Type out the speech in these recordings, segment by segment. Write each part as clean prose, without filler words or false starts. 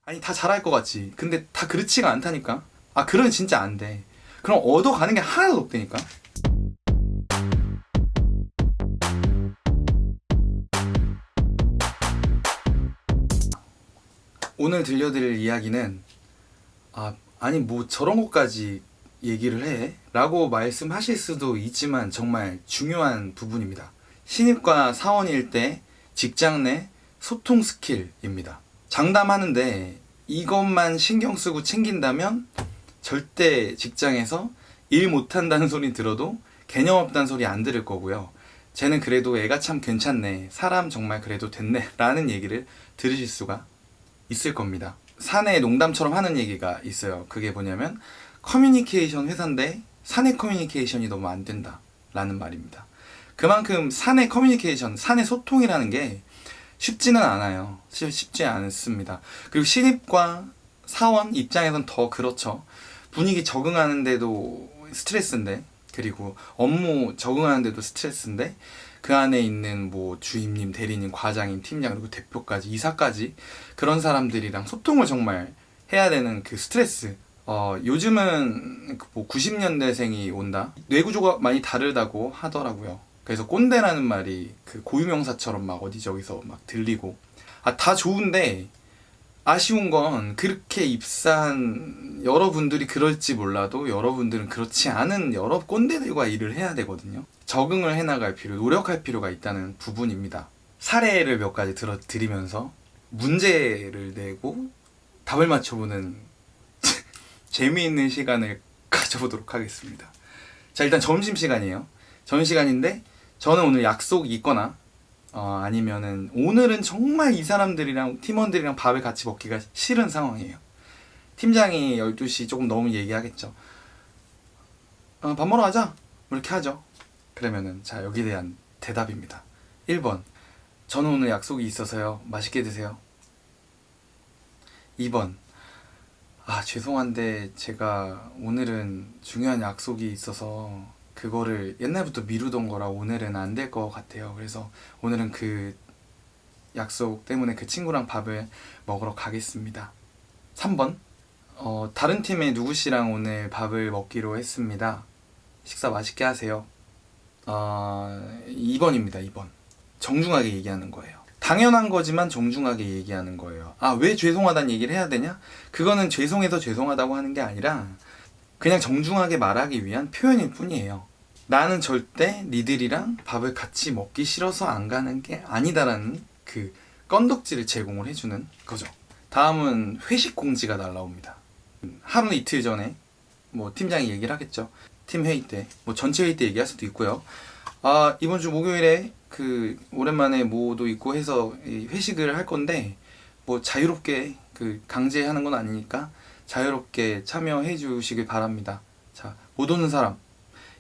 아니 다 잘할 것 같지. 근데 다 그렇지가 않다니까. 아 그러면 진짜 안 돼. 그럼 얻어가는 게 하나도 없다니까. 오늘 들려드릴 이야기는 아니 뭐 저런 것까지 얘기를 해? 라고 말씀하실 수도 있지만 정말 중요한 부분입니다. 신입과 사원일 때 직장 내 소통 스킬입니다. 장담하는데 이것만 신경 쓰고 챙긴다면 절대 직장에서 일 못한다는 소리 들어도 개념 없다는 소리 안 들을 거고요. 쟤는 그래도 애가 참 괜찮네. 사람 정말 그래도 됐네. 라는 얘기를 들으실 수가 있을 겁니다. 사내 농담처럼 하는 얘기가 있어요. 그게 뭐냐면 커뮤니케이션 회사인데 사내 커뮤니케이션이 너무 안 된다 라는 말입니다. 그만큼 사내 커뮤니케이션, 사내 소통이라는 게 쉽지는 않아요. 쉽지 않습니다. 그리고 신입과 사원 입장에선 더 그렇죠. 분위기 적응하는데도 스트레스인데, 그리고 업무 적응하는데도 스트레스인데, 그 안에 있는 뭐 주임님, 대리님, 과장님, 팀장, 그리고 대표까지, 이사까지 그런 사람들이랑 소통을 정말 해야 되는 그 스트레스. 요즘은 뭐 90년대생이 온다? 뇌구조가 많이 다르다고 하더라고요. 그래서 꼰대라는 말이 그 고유명사처럼 막 어디저기서 막 들리고. 다 좋은데, 아쉬운 건 그렇게 입사한 여러분들이 그럴지 몰라도 여러분들은 그렇지 않은 여러 꼰대들과 일을 해야 되거든요. 적응을 해나갈 노력할 필요가 있다는 부분입니다. 사례를 몇 가지 들어드리면서 문제를 내고 답을 맞춰보는 재미있는 시간을 가져보도록 하겠습니다. 자, 일단 점심시간이에요. 점심시간인데 저는 오늘 약속이 있거나 아니면은 오늘은 정말 이 사람들이랑 팀원들이랑 밥을 같이 먹기가 싫은 상황이에요. 팀장이 12시 조금 넘으면 얘기하겠죠. 밥 먹으러 가자. 뭐 이렇게 하죠. 그러면은 자, 여기에 대한 대답입니다. 1번. 저는 오늘 약속이 있어서요. 맛있게 드세요. 2번. 죄송한데 제가 오늘은 중요한 약속이 있어서 그거를 옛날부터 미루던 거라 오늘은 안 될 것 같아요. 그래서 오늘은 그 약속 때문에 그 친구랑 밥을 먹으러 가겠습니다. 3번. 다른 팀의 누구씨랑 오늘 밥을 먹기로 했습니다. 식사 맛있게 하세요. 2번입니다. 2번. 정중하게 얘기하는 거예요. 당연한 거지만 정중하게 얘기하는 거예요. 왜 죄송하다는 얘기를 해야 되냐? 그거는 죄송해서 죄송하다고 하는 게 아니라 그냥 정중하게 말하기 위한 표현일 뿐이에요. 나는 절대 니들이랑 밥을 같이 먹기 싫어서 안 가는 게 아니다라는 그 건덕지를 제공을 해주는 거죠. 다음은 회식 공지가 날라옵니다. 하루 이틀 전에 뭐 팀장이 얘기를 하겠죠. 팀 회의 때, 뭐 전체 회의 때 얘기할 수도 있고요. 이번 주 목요일에 그 오랜만에 뭐도 있고 해서 회식을 할 건데 뭐 자유롭게 강제하는 건 아니니까 자유롭게 참여해 주시길 바랍니다. 자, 못 오는 사람,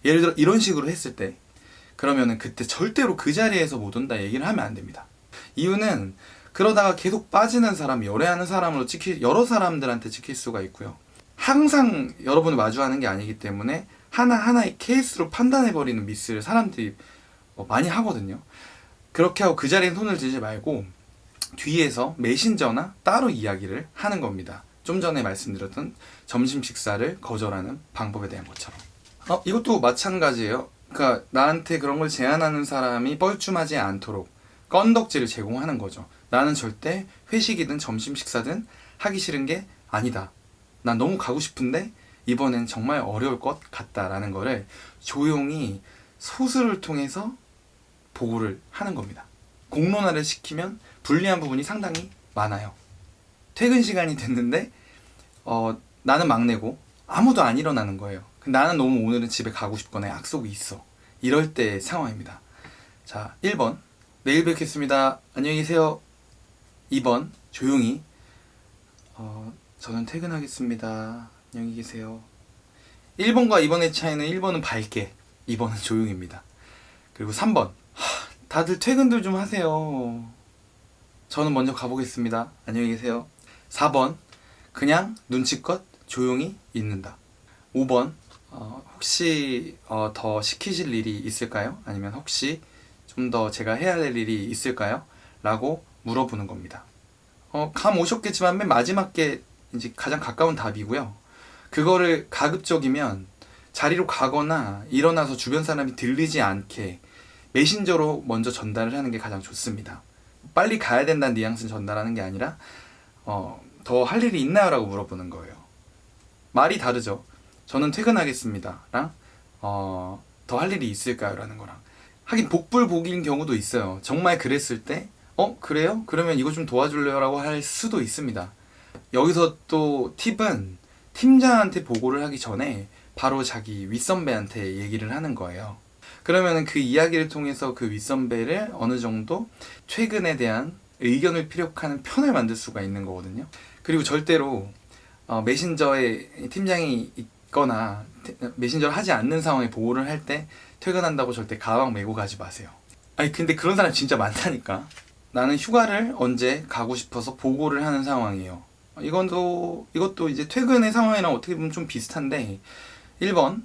예를 들어 이런 식으로 했을 때 그러면은 그때 절대로 그 자리에서 못 온다 얘기를 하면 안 됩니다. 이유는 그러다가 계속 빠지는 사람, 열애하는 사람으로 여러 사람들한테 찍힐 수가 있고요. 항상 여러분을 마주하는 게 아니기 때문에 하나하나의 케이스로 판단해버리는 미스를 사람들이 많이 하거든요. 그렇게 하고 그 자리에 손을 들지 말고 뒤에서 메신저나 따로 이야기를 하는 겁니다. 좀 전에 말씀드렸던 점심 식사를 거절하는 방법에 대한 것처럼. 이것도 마찬가지예요. 그러니까 나한테 그런 걸 제안하는 사람이 뻘쭘하지 않도록 건덕지를 제공하는 거죠. 나는 절대 회식이든 점심 식사든 하기 싫은 게 아니다. 난 너무 가고 싶은데 이번엔 정말 어려울 것 같다라는 거를 조용히 소수를 통해서 보고를 하는 겁니다. 공론화를 시키면 불리한 부분이 상당히 많아요. 퇴근 시간이 됐는데 나는 막내고 아무도 안 일어나는 거예요. 나는 너무 오늘은 집에 가고 싶거나 약속이 있어. 이럴 때 상황입니다. 자, 1번 내일 뵙겠습니다. 안녕히 계세요. 2번 조용히 저는 퇴근하겠습니다. 안녕히 계세요. 1번과 2번의 차이는 1번은 밝게, 2번은 조용입니다. 그리고 3번 다들 퇴근들 좀 하세요. 저는 먼저 가보겠습니다. 안녕히 계세요. 4번 그냥 눈치껏 조용히 있는다. 5번 혹시 더 시키실 일이 있을까요? 아니면 혹시 좀 더 제가 해야 될 일이 있을까요? 라고 물어보는 겁니다. 감 오셨겠지만 맨 마지막 게 이제 가장 가까운 답이고요. 그거를 가급적이면 자리로 가거나 일어나서 주변 사람이 들리지 않게 메신저로 먼저 전달을 하는 게 가장 좋습니다. 빨리 가야 된다는 뉘앙스는 전달하는 게 아니라 더 할 일이 있나요? 라고 물어보는 거예요. 말이 다르죠. 저는 퇴근하겠습니다 랑 더 할 일이 있을까요? 라는 거랑. 하긴 복불복인 경우도 있어요. 정말 그랬을 때 그래요? 그러면 이거 좀 도와줄래요? 라고 할 수도 있습니다. 여기서 또 팁은 팀장한테 보고를 하기 전에 바로 자기 윗선배한테 얘기를 하는 거예요. 그러면 그 이야기를 통해서 그 윗선배를 어느 정도 퇴근에 대한 의견을 피력하는 편을 만들 수가 있는 거거든요. 그리고 절대로 메신저에 팀장이 있거나 메신저를 하지 않는 상황에 보고를 할 때 퇴근한다고 절대 가방 메고 가지 마세요. 아니 근데 그런 사람 진짜 많다니까. 나는 휴가를 언제 가고 싶어서 보고를 하는 상황이에요. 이것도 이제 퇴근의 상황이랑 어떻게 보면 좀 비슷한데 1번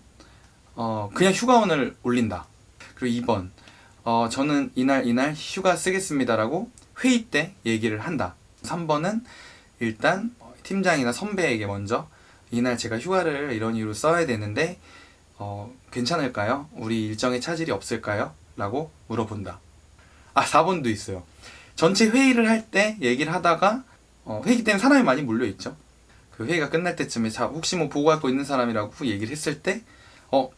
그냥 휴가원을 올린다. 그리고 2번 저는 이날 휴가 쓰겠습니다라고 회의 때 얘기를 한다. 3번은 일단 팀장이나 선배에게 먼저 이날 제가 휴가를 이런 이유로 써야 되는데 괜찮을까요? 우리 일정에 차질이 없을까요? 라고 물어본다. 4번도 있어요. 전체 회의를 할 때 얘기를 하다가 회의 때문에 사람이 많이 몰려있죠. 그 회의가 끝날 때쯤에 혹시 뭐 보고할 거 있는 사람이라고 얘기를 했을 때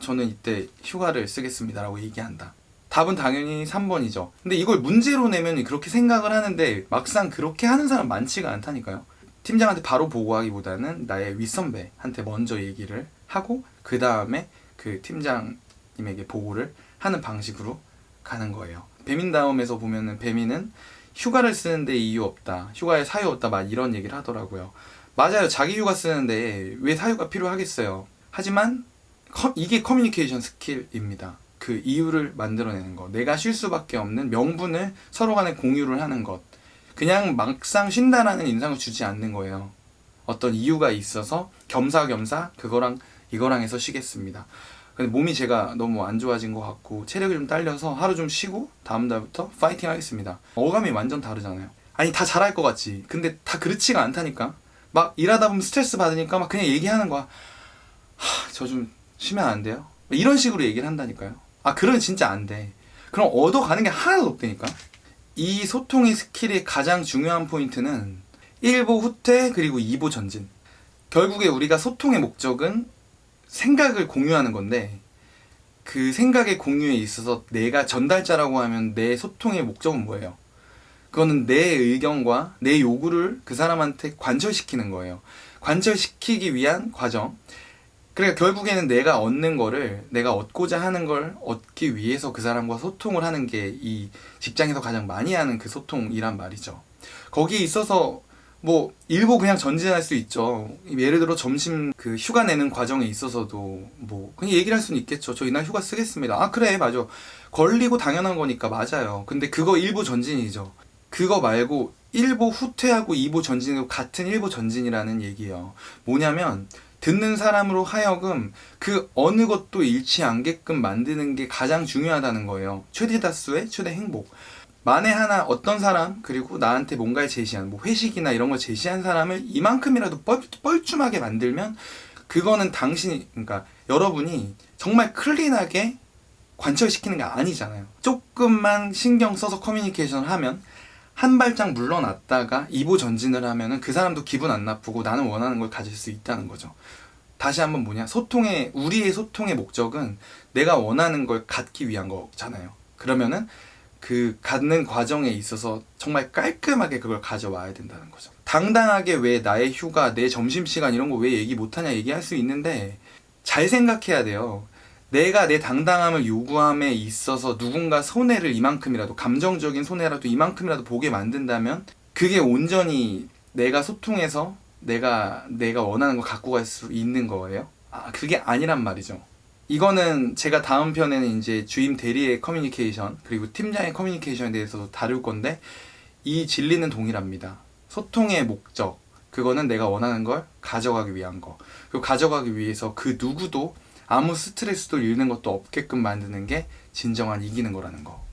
저는 이때 휴가를 쓰겠습니다 라고 얘기한다. 답은 당연히 3번이죠. 근데 이걸 문제로 내면 그렇게 생각을 하는데 막상 그렇게 하는 사람 많지가 않다니까요. 팀장한테 바로 보고하기보다는 나의 윗선배한테 먼저 얘기를 하고 그 다음에 그 팀장님에게 보고를 하는 방식으로 가는 거예요. 배민다움에서 보면은 배민은 휴가를 쓰는데 이유 없다, 휴가에 사유 없다, 막 이런 얘기를 하더라고요. 맞아요. 자기 휴가 쓰는데 왜 사유가 필요하겠어요. 하지만 이게 커뮤니케이션 스킬입니다. 그 이유를 만들어내는 것, 내가 쉴 수밖에 없는 명분을 서로 간에 공유를 하는 것. 그냥 막상 쉰다라는 인상을 주지 않는 거예요. 어떤 이유가 있어서 겸사겸사 그거랑 이거랑 해서 쉬겠습니다. 근데 몸이 제가 너무 안 좋아진 것 같고 체력이 좀 딸려서 하루 좀 쉬고 다음 달부터 파이팅 하겠습니다. 어감이 완전 다르잖아요. 아니 다 잘할 것 같지. 근데 다 그렇지가 않다니까. 막 일하다 보면 스트레스 받으니까 막 그냥 얘기하는 거야. 저 좀 쉬면 안 돼요? 이런 식으로 얘기를 한다니까요. 그러면 진짜 안 돼. 그럼 얻어가는 게 하나도 없다니까. 이 소통의 스킬의 가장 중요한 포인트는 1보 후퇴 그리고 2보 전진. 결국에 우리가 소통의 목적은 생각을 공유하는 건데 그 생각의 공유에 있어서 내가 전달자라고 하면 내 소통의 목적은 뭐예요? 그거는 내 의견과 내 요구를 그 사람한테 관철시키는 거예요. 관철시키기 위한 과정. 그러니까 결국에는 내가 얻는 거를, 내가 얻고자 하는 걸 얻기 위해서 그 사람과 소통을 하는 게 이 직장에서 가장 많이 하는 그 소통이란 말이죠. 거기에 있어서 뭐 일부 그냥 전진할 수 있죠. 예를 들어 점심 그 휴가 내는 과정에 있어서도 뭐 그냥 얘기를 할 수는 있겠죠. 저 이날 휴가 쓰겠습니다. 그래 맞아. 걸리고 당연한 거니까 맞아요. 근데 그거 일부 전진이죠. 그거 말고 1보 후퇴하고 2보 전진으로 같은 1보 전진이라는 얘기예요. 뭐냐면 듣는 사람으로 하여금 그 어느 것도 잃지 않게끔 만드는 게 가장 중요하다는 거예요. 최대 다수의 최대 행복. 만에 하나 어떤 사람, 그리고 나한테 뭔가를 제시한 뭐 회식이나 이런 걸 제시한 사람을 이만큼이라도 뻘쭘하게 만들면 그거는 그러니까 여러분이 정말 클린하게 관철시키는 게 아니잖아요. 조금만 신경 써서 커뮤니케이션을 하면 한 발짝 물러났다가 2보 전진을 하면은 그 사람도 기분 안 나쁘고 나는 원하는 걸 가질 수 있다는 거죠. 다시 한번 우리의 소통의 목적은 내가 원하는 걸 갖기 위한 거잖아요. 그러면은 그 갖는 과정에 있어서 정말 깔끔하게 그걸 가져와야 된다는 거죠. 당당하게 왜 나의 휴가, 내 점심시간 이런 거 왜 얘기 못하냐 얘기할 수 있는데 잘 생각해야 돼요. 내가 내 당당함을 요구함에 있어서 누군가 손해를 이만큼이라도, 감정적인 손해라도 이만큼이라도 보게 만든다면 그게 온전히 내가 소통해서 내가 원하는 걸 갖고 갈 수 있는 거예요. 그게 아니란 말이죠. 이거는 제가 다음 편에는 이제 주임 대리의 커뮤니케이션 그리고 팀장의 커뮤니케이션에 대해서도 다룰 건데 이 진리는 동일합니다. 소통의 목적, 그거는 내가 원하는 걸 가져가기 위한 거. 그리고 가져가기 위해서 그 누구도 아무 스트레스도 잃는 것도 없게끔 만드는 게 진정한 이기는 거라는 거.